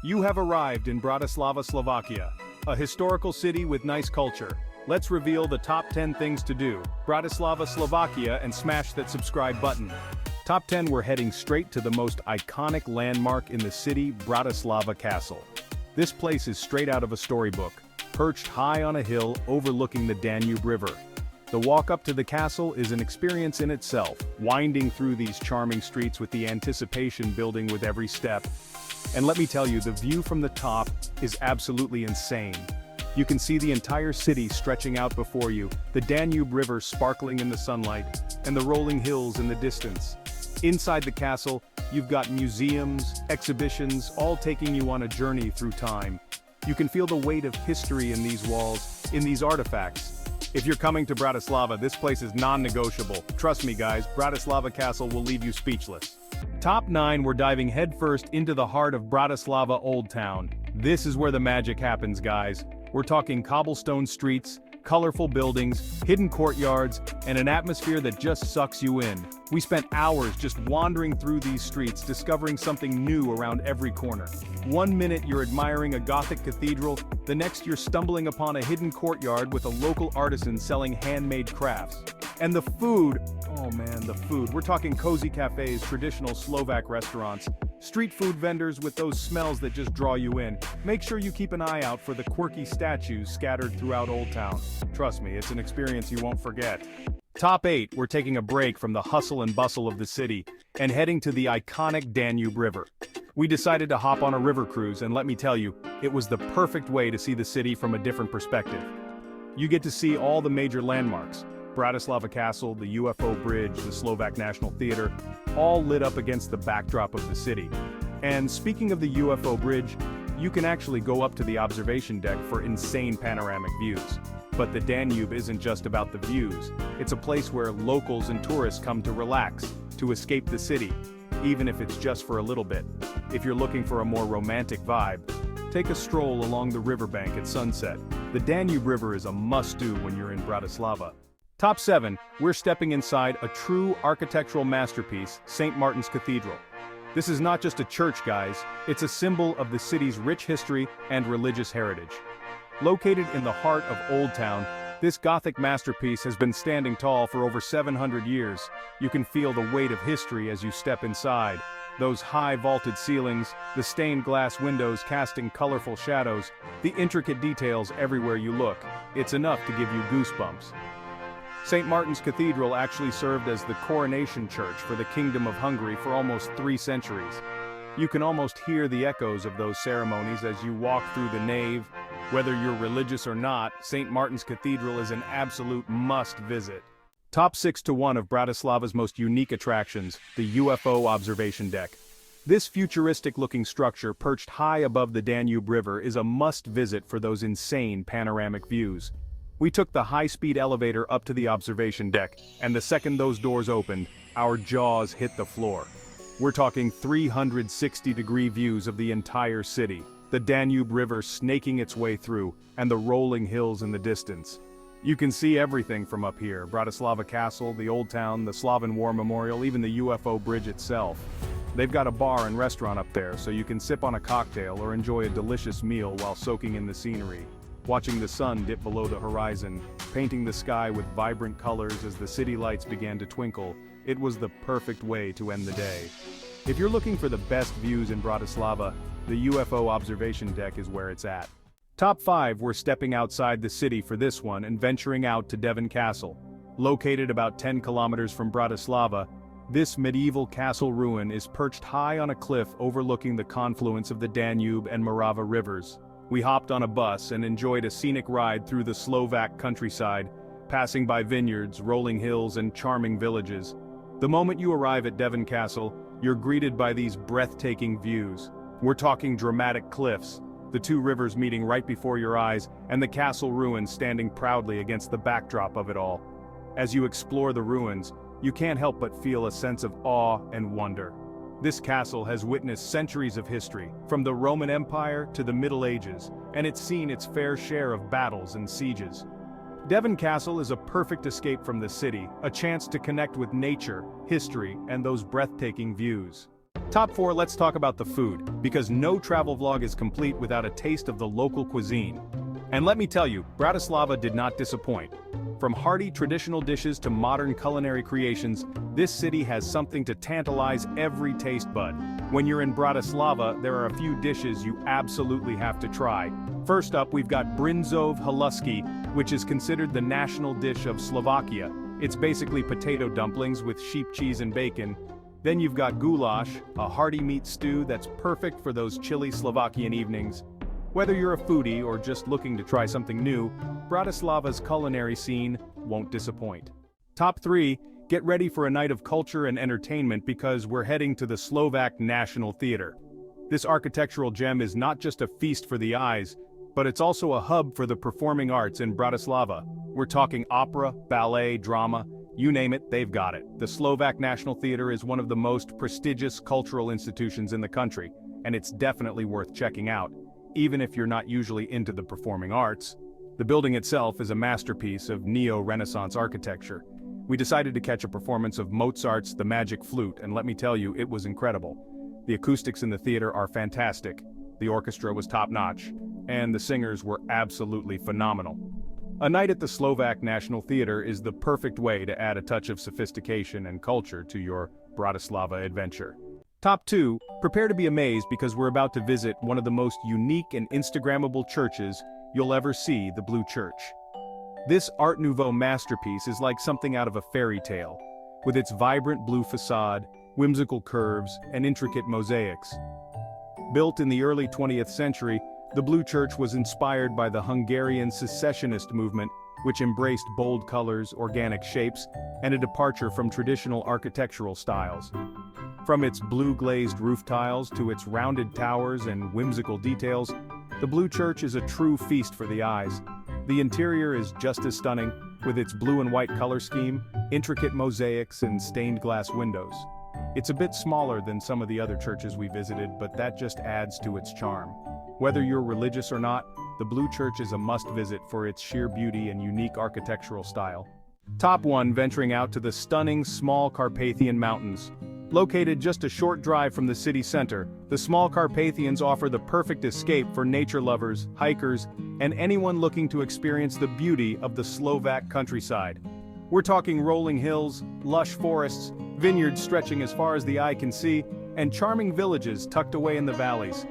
You have arrived in Bratislava, Slovakia, a historical city with nice culture. Let's reveal the top 10 things to do. Bratislava, Slovakia, and smash that subscribe button. Top 10, we're heading straight to the most iconic landmark in the city, Bratislava Castle. This place is straight out of a storybook, perched high on a hill overlooking the Danube River. The walk up to the castle is an experience in itself, winding through these charming streets with the anticipation building with every step. And let me tell you, the view from the top is absolutely insane. You can see the entire city stretching out before you, the Danube River sparkling in the sunlight, and the rolling hills in the distance. Inside the castle, you've got museums, exhibitions, all taking you on a journey through time. You can feel the weight of history in these walls, in these artifacts. If you're coming to Bratislava, this place is non-negotiable. Trust me guys, Bratislava Castle will leave you speechless. Top 9, we're diving headfirst into the heart of Bratislava Old Town. This is where the magic happens, guys. We're talking cobblestone streets, colorful buildings, hidden courtyards, and an atmosphere that just sucks you in. We spent hours just wandering through these streets, discovering something new around every corner. One minute you're admiring a Gothic cathedral, the next you're stumbling upon a hidden courtyard with a local artisan selling handmade crafts. And the food, oh man, the food. We're talking cozy cafes, traditional Slovak restaurants, street food vendors with those smells that just draw you in. Make sure you keep an eye out for the quirky statues scattered throughout Old Town. Trust me, it's an experience you won't forget. Top 8, we're taking a break from the hustle and bustle of the city and heading to the iconic Danube River. We decided to hop on a river cruise, and let me tell you, it was the perfect way to see the city from a different perspective. You get to see all the major landmarks: Bratislava Castle, the UFO Bridge, the Slovak National Theatre, all lit up against the backdrop of the city. And speaking of the UFO Bridge, you can actually go up to the observation deck for insane panoramic views. But the Danube isn't just about the views, it's a place where locals and tourists come to relax, to escape the city, even if it's just for a little bit. If you're looking for a more romantic vibe, take a stroll along the riverbank at sunset. The Danube River is a must-do when you're in Bratislava. Top 7, we're stepping inside a true architectural masterpiece, St. Martins Cathedral. This is not just a church, guys, it's a symbol of the city's rich history and religious heritage. Located in the heart of Old Town, this Gothic masterpiece has been standing tall for over 700 years. You can feel the weight of history as you step inside. Those high vaulted ceilings, the stained glass windows casting colorful shadows, the intricate details everywhere you look. It's enough to give you goosebumps. St. Martin's Cathedral actually served as the coronation church for the Kingdom of Hungary for almost 3 centuries. You can almost hear the echoes of those ceremonies as you walk through the nave. Whether you're religious or not, St. Martin's Cathedral is an absolute must-visit. Top 6 to 1 of Bratislava's most unique attractions, the UFO Observation Deck. This futuristic-looking structure perched high above the Danube River is a must-visit for those insane panoramic views. We took the high-speed elevator up to the observation deck, and the second those doors opened, our jaws hit the floor. We're talking 360-degree views of the entire city, the Danube River snaking its way through, and the rolling hills in the distance. You can see everything from up here: Bratislava Castle, the Old Town, the Slavic War Memorial, even the UFO Bridge itself. They've got a bar and restaurant up there, so you can sip on a cocktail or enjoy a delicious meal while soaking in the scenery. Watching the sun dip below the horizon, painting the sky with vibrant colors as the city lights began to twinkle, it was the perfect way to end the day. If you're looking for the best views in Bratislava, the UFO Observation Deck is where it's at. Top 5, we're stepping outside the city for this one and venturing out to Devin Castle. Located about 10 kilometers from Bratislava, this medieval castle ruin is perched high on a cliff overlooking the confluence of the Danube and Morava rivers. We hopped on a bus and enjoyed a scenic ride through the Slovak countryside, passing by vineyards, rolling hills, and charming villages. The moment you arrive at Devin Castle, you're greeted by these breathtaking views. We're talking dramatic cliffs, the 2 rivers meeting right before your eyes, and the castle ruins standing proudly against the backdrop of it all. As you explore the ruins, you can't help but feel a sense of awe and wonder. This castle has witnessed centuries of history, from the Roman Empire to the Middle Ages, and it's seen its fair share of battles and sieges. Devin Castle is a perfect escape from the city, a chance to connect with nature, history, and those breathtaking views. Top 4, let's talk about the food, because no travel vlog is complete without a taste of the local cuisine. And let me tell you, Bratislava did not disappoint. From hearty traditional dishes to modern culinary creations, this city has something to tantalize every taste bud. When you're in Bratislava, there are a few dishes you absolutely have to try. First up, we've got brinzov haluski, which is considered the national dish of Slovakia. It's basically potato dumplings with sheep cheese and bacon. Then you've got goulash, a hearty meat stew that's perfect for those chilly Slovakian evenings. Whether you're a foodie or just looking to try something new, Bratislava's culinary scene won't disappoint. Top 3, get ready for a night of culture and entertainment because we're heading to the Slovak National Theatre. This architectural gem is not just a feast for the eyes, but it's also a hub for the performing arts in Bratislava. We're talking opera, ballet, drama, you name it, they've got it. The Slovak National Theatre is one of the most prestigious cultural institutions in the country, and it's definitely worth checking out, even if you're not usually into the performing arts. The building itself is a masterpiece of neo-Renaissance architecture. We decided to catch a performance of Mozart's The Magic Flute, and let me tell you, it was incredible. The acoustics in the theater are fantastic, the orchestra was top-notch, and the singers were absolutely phenomenal. A night at the Slovak National Theatre is the perfect way to add a touch of sophistication and culture to your Bratislava adventure. Top 2, prepare to be amazed because we're about to visit one of the most unique and Instagrammable churches you'll ever see, the Blue Church. This Art Nouveau masterpiece is like something out of a fairy tale, with its vibrant blue facade, whimsical curves, and intricate mosaics. Built in the early 20th century, the Blue Church was inspired by the Hungarian secessionist movement, which embraced bold colors, organic shapes, and a departure from traditional architectural styles. From its blue-glazed roof tiles to its rounded towers and whimsical details, the Blue Church is a true feast for the eyes. The interior is just as stunning, with its blue and white color scheme, intricate mosaics, and stained glass windows. It's a bit smaller than some of the other churches we visited, but that just adds to its charm. Whether you're religious or not, the Blue Church is a must-visit for its sheer beauty and unique architectural style. Top 1, venturing out to the stunning small Carpathian Mountains. Located just a short drive from the city center, the small Carpathians offer the perfect escape for nature lovers, hikers, and anyone looking to experience the beauty of the Slovak countryside. We're talking rolling hills, lush forests, vineyards stretching as far as the eye can see, and charming villages tucked away in the valleys.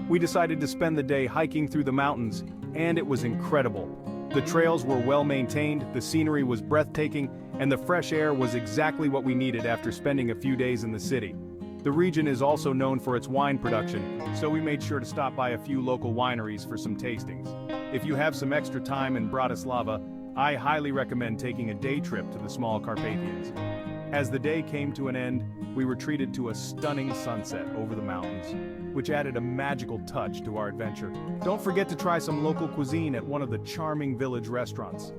We decided to spend the day hiking through the mountains, and it was incredible. The trails were well maintained, the scenery was breathtaking, and the fresh air was exactly what we needed after spending a few days in the city. The region is also known for its wine production, so we made sure to stop by a few local wineries for some tastings. If you have some extra time in Bratislava, I highly recommend taking a day trip to the small Carpathians. As the day came to an end, we were treated to a stunning sunset over the mountains, which added a magical touch to our adventure. Don't forget to try some local cuisine at one of the charming village restaurants.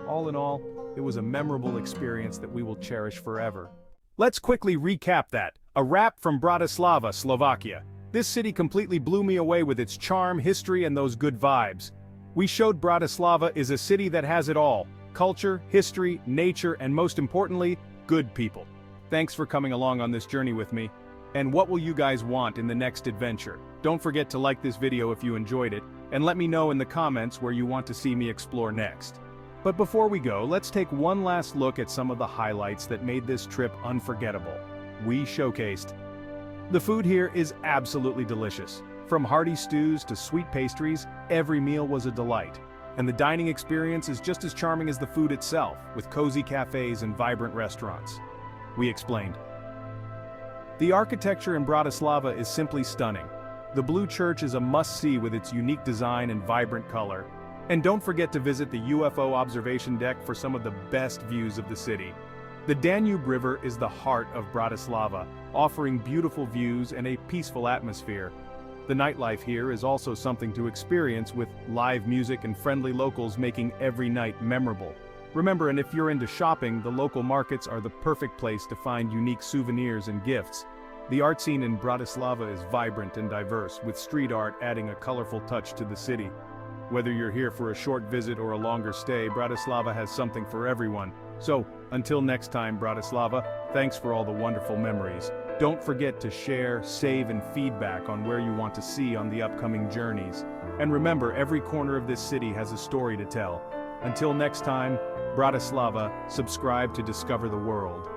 All in all, it was a memorable experience that we will cherish forever. Let's quickly recap that. A wrap from Bratislava, Slovakia. This city completely blew me away with its charm, history, and those good vibes. We showed Bratislava is a city that has it all: culture, history, nature, and most importantly, good people. Thanks for coming along on this journey with me. And what will you guys want in the next adventure? Don't forget to like this video if you enjoyed it, and let me know in the comments where you want to see me explore next. But before we go, let's take one last look at some of the highlights that made this trip unforgettable. We showcased. The food here is absolutely delicious. From hearty stews to sweet pastries, every meal was a delight. And the dining experience is just as charming as the food itself, with cozy cafes and vibrant restaurants. We explained. The architecture in Bratislava is simply stunning. The Blue Church is a must-see with its unique design and vibrant color. And don't forget to visit the UFO Observation Deck for some of the best views of the city. The Danube River is the heart of Bratislava, offering beautiful views and a peaceful atmosphere. The nightlife here is also something to experience, with live music and friendly locals making every night memorable. Remember, and if you're into shopping, the local markets are the perfect place to find unique souvenirs and gifts. The art scene in Bratislava is vibrant and diverse, with street art adding a colorful touch to the city. Whether you're here for a short visit or a longer stay, Bratislava has something for everyone. So, until next time, Bratislava, thanks for all the wonderful memories. Don't forget to share, save and feedback on where you want to see on the upcoming journeys. And remember, every corner of this city has a story to tell. Until next time, Bratislava, subscribe to discover the world.